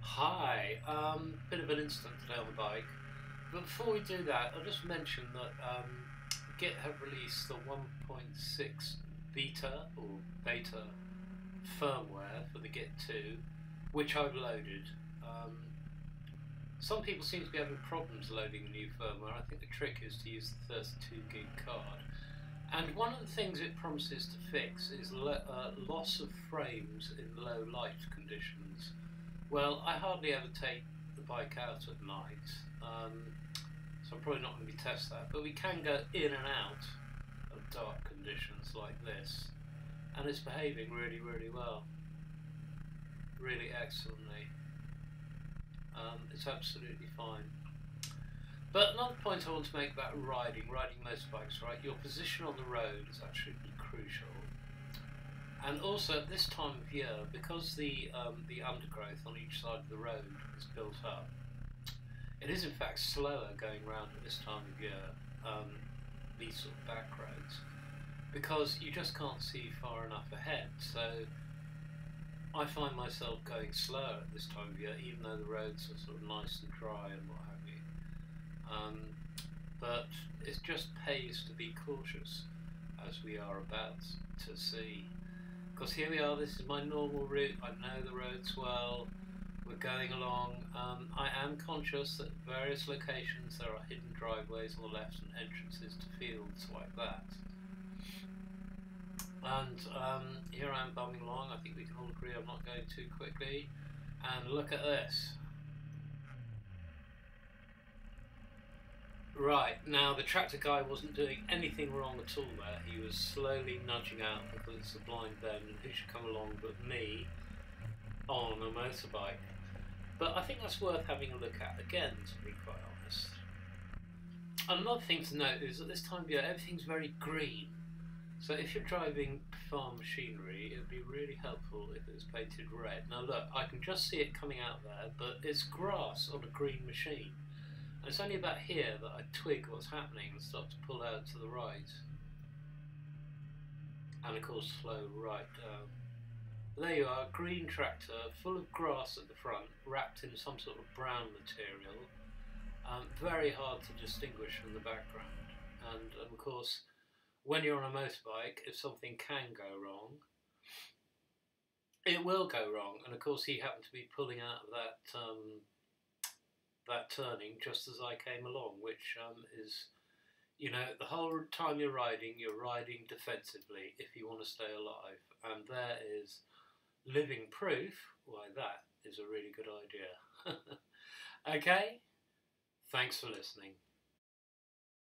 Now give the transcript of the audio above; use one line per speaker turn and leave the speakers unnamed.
Hi, bit of an incident today on the bike, but before we do that, I'll just mention that Git have released the 1.6 beta or beta firmware for the Git 2, which I've loaded. Some people seem to be having problems loading the new firmware. I think the trick is to use the 32 gig card. And one of the things it promises to fix is loss of frames in low light conditions. Well, I hardly ever take the bike out at night, so I'm probably not going to be testing that, but we can go in and out of dark conditions like this, and it's behaving really, really well, really excellently. It's absolutely fine. But another point I want to make about riding motorbikes, right? Your position on the road is absolutely crucial. And also at this time of year, because the undergrowth on each side of the road is built up, it is in fact slower going round at this time of year, these sort of back roads, because you just can't see far enough ahead. So I find myself going slower at this time of year, even though the roads are sort of nice and dry and what have you. But it just pays to be cautious, as we are about to see. Because here we are, this is my normal route, I know the roads well, we're going along. I am conscious that at various locations there are hidden driveways on the left and entrances to fields like that. And here I am bumming along. I think we can all agree I'm not going too quickly. And look at this. Right, now the tractor guy wasn't doing anything wrong at all there. He was slowly nudging out because it's a blind bend and who should come along but me on a motorbike. But I think that's worth having a look at again, to be quite honest. Another thing to note is that this time of year everything's very green. So if you're driving farm machinery, it would be really helpful if it was painted red. Now look, I can just see it coming out there, but it's grass on a green machine. And it's only about here that I twig what's happening and start to pull out to the right. And of course slow right down. There you are, green tractor, full of grass at the front, wrapped in some sort of brown material. Very hard to distinguish from the background. And of course, when you're on a motorbike, if something can go wrong, it will go wrong. And of course he happened to be pulling out of that turning just as I came along, which is, you know, the whole time you're riding defensively if you want to stay alive. And there is living proof why that is a really good idea. Okay, thanks for listening.